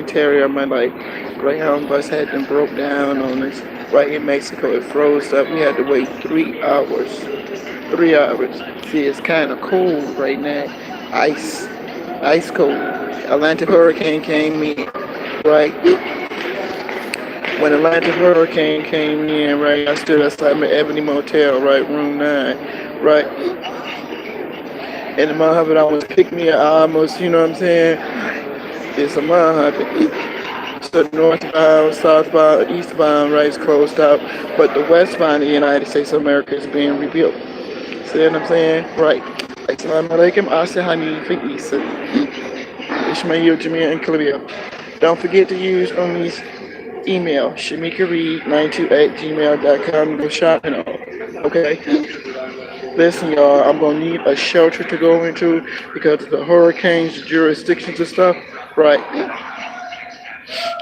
Terry on my like Greyhound bus had been broke down on us right in Mexico. It froze up. We had to wait 3 hours. 3 hours. See, it's kind of cold right now. Ice, ice cold. Atlantic hurricane came in, right? When Atlantic hurricane came in, right, I stood outside my Ebony Motel, right, room 9, right, and the motherfucker almost picked me up, I almost, you know what I'm saying? It's a motherfucker. So northbound, southbound, eastbound, right, is closed out, but the westbound of the United States of America is being rebuilt. See what I'm saying? Right. Assalamu alaikum, Asa Hanifa Isa. Ishmael Jamil and Calabia. Don't forget to use Umi's email, Shemeka Reed 92 at gmail.com to go shopping on. Okay? Listen, y'all, I'm going to need a shelter to go into because of the hurricanes, jurisdictions and stuff. Right.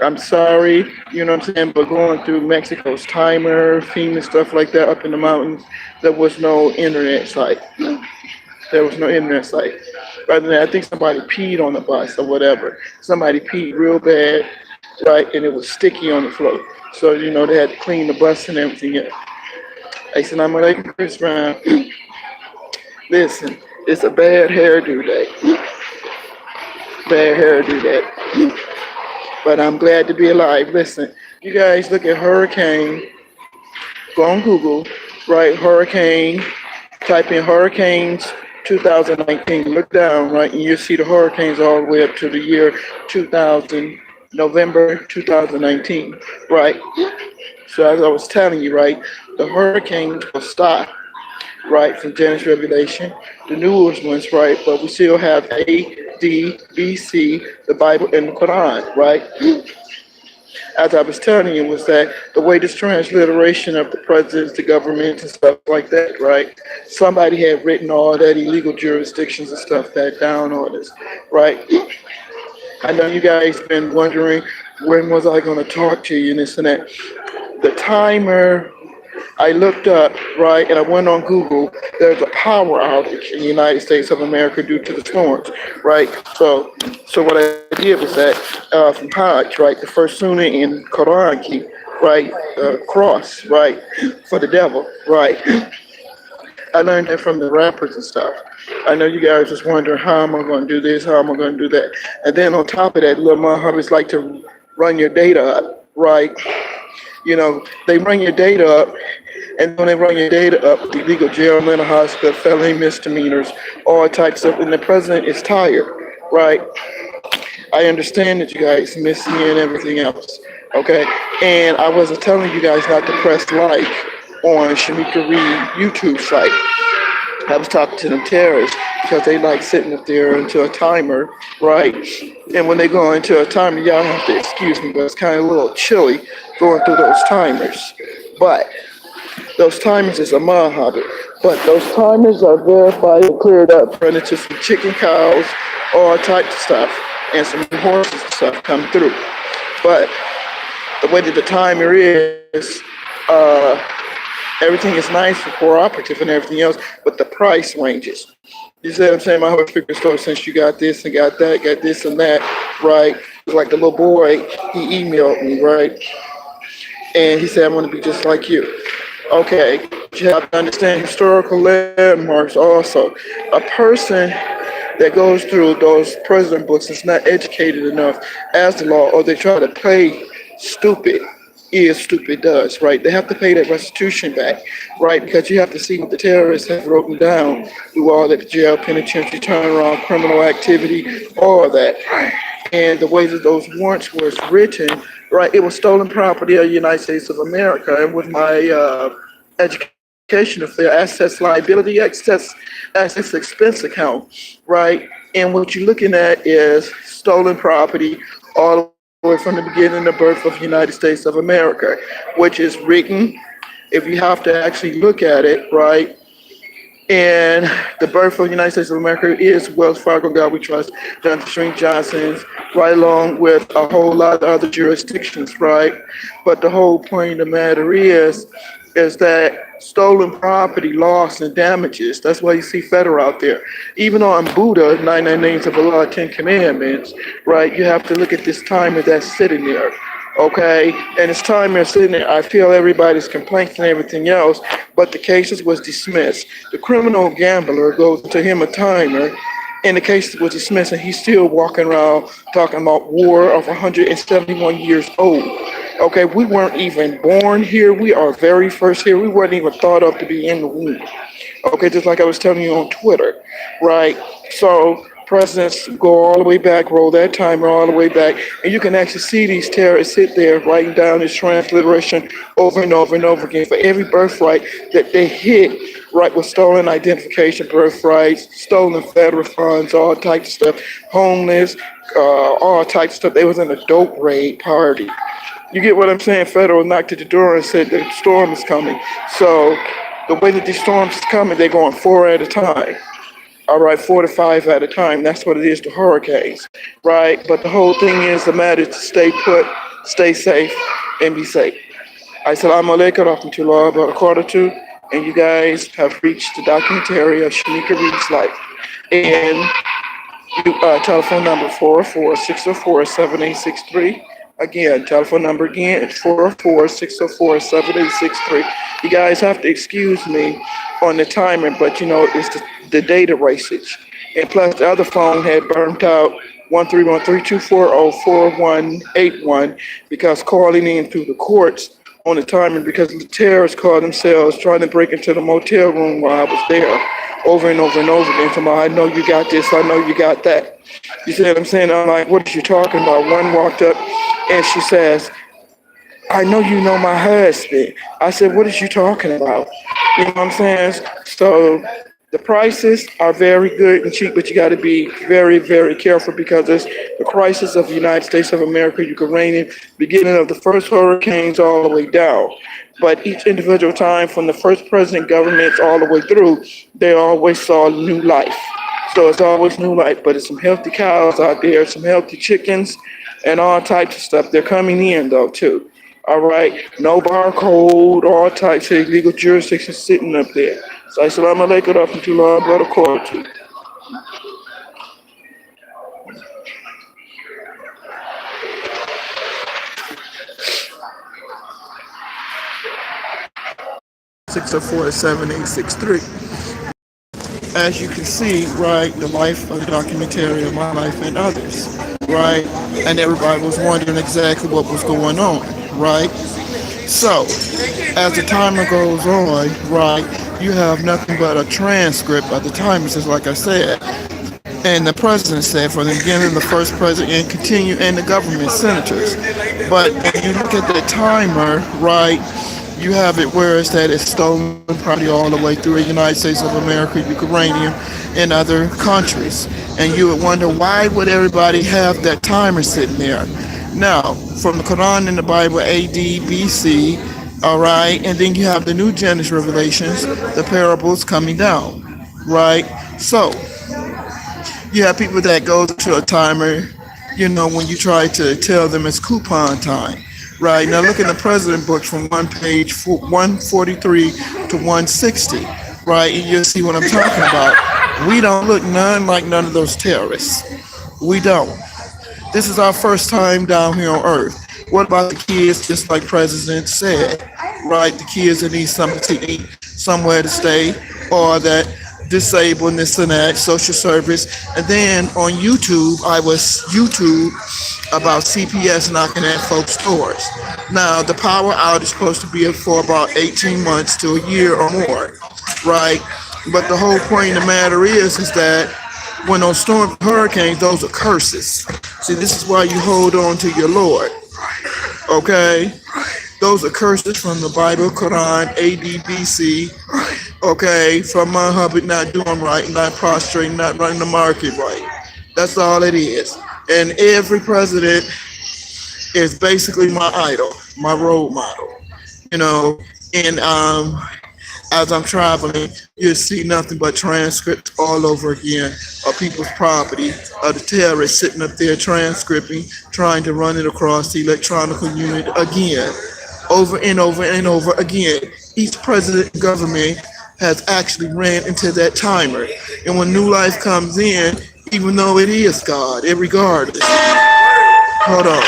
I'm sorry, you know what I'm saying, but going through Mexico's timer, FEMA, stuff like that up in the mountains, there was no internet site. There was no internet site. Rather than I think somebody peed on the bus or whatever. Somebody peed real bad, right, and it was sticky on the floor. So, you know, they had to clean the bus and everything. I said, I'm like Chris Brown. Listen, it's a bad hairdo day. Bad hairdo day. But I'm glad to be alive. Listen, you guys look at hurricane, go on Google, right, hurricane, type in hurricanes 2019, look down, right, and you see the hurricanes all the way up to the year 2000, November 2019, right? So as I was telling you, right, the hurricanes will stop, right, from Genesis Revelation, the newest ones, right, but we still have A, D, B, C, the Bible, and the Quran, right? As I was telling you, was that the way this transliteration of the presidents, the government, and stuff like that, right? Somebody had written all that illegal jurisdictions and stuff that down on us, right? I know you guys been wondering when was I going to talk to you and this and that. The timer I looked up, right, and I went on Google. There's a power outage in the United States of America due to the storms, right? So what I did was that from Hajj, right, the first sunnah in Quran key, right, cross, right, for the devil, right. I learned that from the rappers and stuff. I know you guys just wondering how am I going to do this, how am I going to do that, and then on top of that, little motherfuckers like to run your data up, right? You know, they run your data up, and when they run your data up, illegal jail, mental hospital, felony misdemeanors, all types of, and the president is tired, right? I understand that you guys miss me and everything else, okay? And I wasn't telling you guys not to press like on Shemeka Reed YouTube site. I was talking to them terrorists because they like sitting up there into a timer, right? And when they go into a timer, y'all have to excuse me, but it's kind of a little chilly going through those timers. But those timers is a mud. But those timers are verified and cleared up, running to some chicken cows, all types of stuff, and some horses and stuff come through. But the way that the timer is, everything is nice for cooperative and everything else, but the price ranges. You see what I'm saying? My whole speaker store, since you got this and got that, got this and that, right? Like the little boy, he emailed me, right? And he said, I want to be just like you. Okay, you have to understand historical landmarks also. A person that goes through those president books is not educated enough as the law, or they try to play stupid is stupid does, right? They have to pay that restitution back, right? Because you have to see what the terrorists have written down through all that jail, penitentiary, turnaround, criminal activity, all of that. And the way that those warrants was written, right? It was stolen property of the United States of America. And with my education of their assets liability, assets expense account, right? And what you're looking at is stolen property all the way from the beginning of birth of the United States of America, which is written, if you have to actually look at it, right? And the birth of the United States of America is Wells Fargo, God We Trust, Johnson Street Johnson's, right along with a whole lot of other jurisdictions, right? But the whole point of the matter is is that stolen property, loss, and damages. That's why you see federal out there. Even on Buddha, 99 Names of Allah, 10 Commandments, right? You have to look at this timer that's sitting there, okay? And this timer sitting there, I feel everybody's complaints and everything else, but the cases was dismissed. The criminal gambler goes to him a timer, and the case was dismissed, and he's still walking around talking about war of 171 years old. Okay, we weren't even born here. We are very first here. We weren't even thought of to be in the womb. Okay, just like I was telling you on Twitter, right? So presidents go all the way back, roll that timer all the way back, and you can actually see these terrorists sit there writing down this transliteration over and over and over again for every birthright that they hit, right, with stolen identification birthrights, stolen federal funds, all types of stuff, homeless, all types of stuff. They was in a dope raid party. You get what I'm saying? Federal knocked at the door and said the storm is coming. So the way that these storms is coming, they're going four at a time. All right, 4 to 5 at a time. That's what it is to hurricanes, right? But the whole thing is the matter to stay put, stay safe, and be safe. Assalamu alaikum warahmatullahi wabarakatuh. And you guys have reached the documentary of Shemeka Reed's life. And telephone number 404-604-7863. Again, telephone number again is 404-604-7863. You guys have to excuse me on the timing, but it's the data wastage. And plus the other phone had burnt out 131-3240-4181 because calling in through the courts on the timing because the terrorists called themselves trying to break into the motel room while I was there over and over and over again. So I know you got this, I know you got that. You see what I'm saying? I'm like, what are you talking about? One walked up and she says, I know you know my husband. I said, what is you talking about? You know what I'm saying? So the prices are very good and cheap, but you got to be very, very careful because it's the crisis of the United States of America, Ukraine, beginning of the first hurricanes all the way down. But each individual time, from the first president governments all the way through, they always saw new life. So it's always new life, but it's some healthy cows out there, some healthy chickens, and all types of stuff. They're coming in though too. All right, no barcode, all types of illegal jurisdictions sitting up there. So assalamu alaikum warahmatullahi wabarakatuh. 604-7863. As you can see, right, the life of the documentary of my life and others, right? And everybody was wondering exactly what was going on, right? So, as the timer goes on, right, you have nothing but a transcript of the timer, just like I said. And the president said from the beginning, the first president and continue, and the government senators. But when you look at the timer, right, you have it where it's that it's stolen property all the way through the United States of America, Ukraine, and other countries. And you would wonder, why would everybody have that timer sitting there? Now, from the Quran and the Bible, AD, BC, all right, and then you have the New Genesis Revelations, the parables coming down, right? So, you have people that go to a timer, when you try to tell them it's coupon time. Right, now look in the president book from one page 143 to 160, right, and you'll see what I'm talking about. We don't look none like none of those terrorists. We don't. This is our first time down here on earth. What about the kids, just like President said, right, the kids that need something to eat, somewhere to stay, or that disabled and this and that, social service. And then on YouTube, I was YouTube about CPS knocking at folks' doors. Now, the power outage is supposed to be for about 18 months to a year or more, right? But the whole point of the matter is that when those storm hurricanes, those are curses. See, this is why you hold on to your Lord, okay? Those are curses from the Bible, Quran, AD, BC, okay, from Muhammad not doing right, not prostrating, not running the market right. That's all it is. And every president is basically my idol, my role model, and as I'm traveling, you'll see nothing but transcripts all over again of people's property, of the terrorists sitting up there transcribing, trying to run it across the electronic unit again, over and over and over again. each president and government has actually ran into that timer. And when new life comes in, even though it is God, it regardless. Hold on.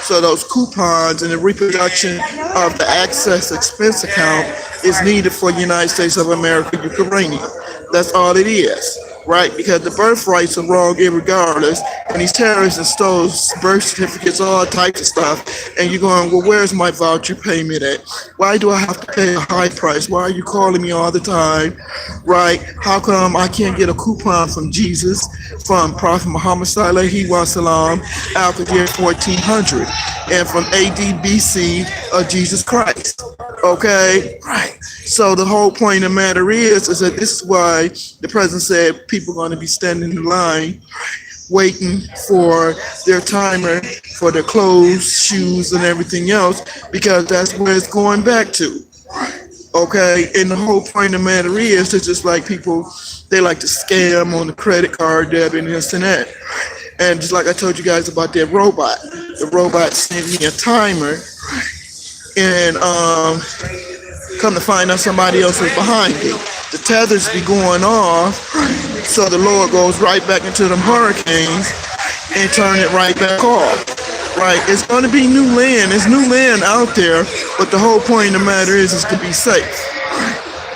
So those coupons and the reproduction of the access expense account is needed for United States of America Ukrainian. That's all it is, right? Because the birthrights are wrong irregardless, and these terrorists and stole birth certificates, all types of stuff. And you're going, well, where's my voucher payment at? Why do I have to pay a high price? Why are you calling me all the time, right? How come I can't get a coupon from Jesus, from Prophet Muhammad Sallallahu Wasallam, Al-Qadir 1400, and from ADBC of Jesus Christ? Okay, right. So the whole point of the matter is that this is why the president said people are going to be standing in line waiting for their timer for their clothes, shoes, and everything else, because that's where it's going back to. Okay, and the whole point of the matter is it's just like people, they like to scam on the credit card, debit, and this and that. And just like I told you guys about that robot, the robot sent me a timer, and come to find out somebody else is behind it. The tethers be going off, so the Lord goes right back into them hurricanes and turn it right back off. Right, it's going to be new land. There's new land out there, but the whole point of the matter is to be safe.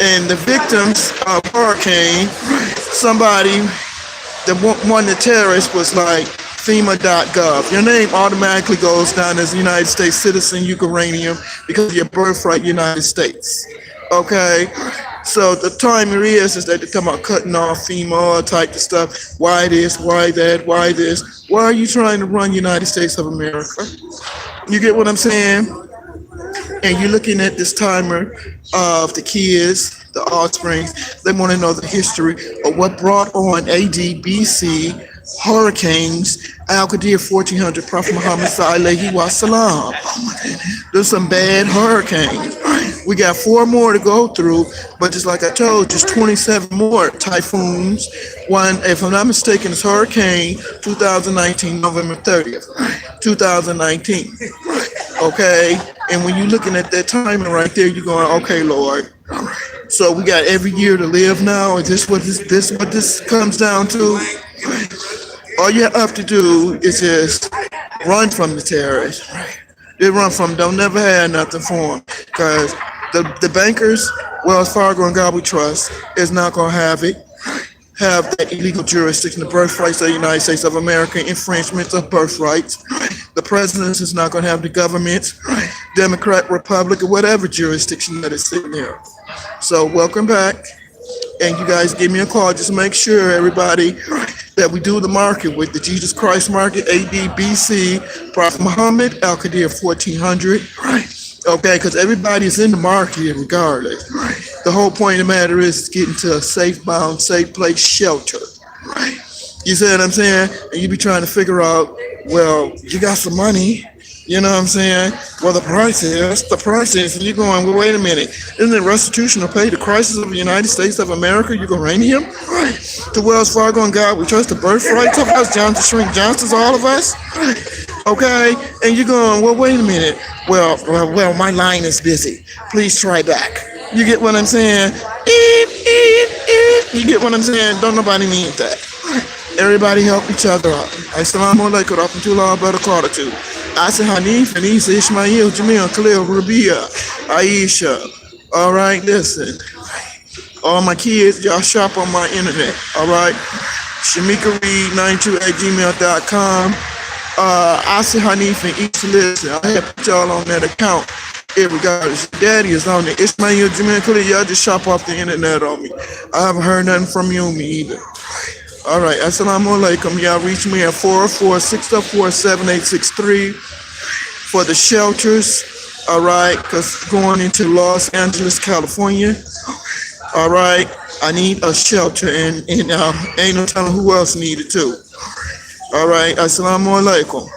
And the victims of hurricane, somebody, one of the terrorists was like FEMA.gov. Your name automatically goes down as a United States citizen, Ukrainian, because of your birthright, United States. Okay, so the time is that they're talking about cutting off FEMA, all type of stuff. Why this? Why that? Why this? Why are you trying to run United States of America? You get what I'm saying? And you're looking at this timer of the kids, the offspring. They want to know the history of what brought on ADBC, hurricanes, Al-Qadir 1400, Prophet Muhammad Sallallahu Wasallam. There's some bad hurricanes. We got 4 more to go through, but just like I told, just 27 more typhoons. One, if I'm not mistaken, is Hurricane 2019, November 30th, 2019. Okay, and when you're looking at that timing right there, you're going, okay, Lord. So we got every year to live now. Is this what this comes down to? All you have to do is just run from the terrorists. They run from them. Don't never have nothing for them, because the bankers, Wells Fargo and God We Trust, is not going to have that illegal jurisdiction, the birthrights of the United States of America, infringements of birthrights. The president is not going to have the government, Democrat, Republic, or whatever jurisdiction that is sitting there. So welcome back. And you guys give me a call. Just make sure, everybody, that we do the market with the Jesus Christ market, ADBC, Prophet Muhammad, Al-Qadir 1400. Okay, because everybody's in the market regardless. The whole point of the matter is getting to a safe bound, safe place, shelter. You see what I'm saying? And you be trying to figure out, well, you got some money. You know what I'm saying? Well, the price is, and you're going, well, wait a minute. Isn't it restitution to pay the crisis of the United States of America, uranium? To Wells Fargo and God We Trust, the birthrights of us, Johnson, Shrink Johnsons, all of us? Okay? And you're going, well, wait a minute. Well, my line is busy. Please try back. You get what I'm saying? You get what I'm saying? Don't nobody need that. Everybody help each other out. Assalamu alaikum wa rahmatullahi wa barakatuh. Asa Hanif and Isa Ishmael, Jamil, Khalil, Rabia, Aisha. All right, listen. All my kids, y'all shop on my internet. All right. Shemeka Reed 92@gmail.com. Asa Hanif and Isa, listen. I have put y'all on that account. Regardless, daddy is on it. Ishmael, Jamil, Khalil, y'all just shop off the internet on me. I haven't heard nothing from you me either. All right, assalamu alaikum. Y'all reach me at 404-604-7863 for the shelters. All right, because going into Los Angeles, California. All right, I need a shelter, and ain't no telling who else need it too. All right, assalamu alaikum.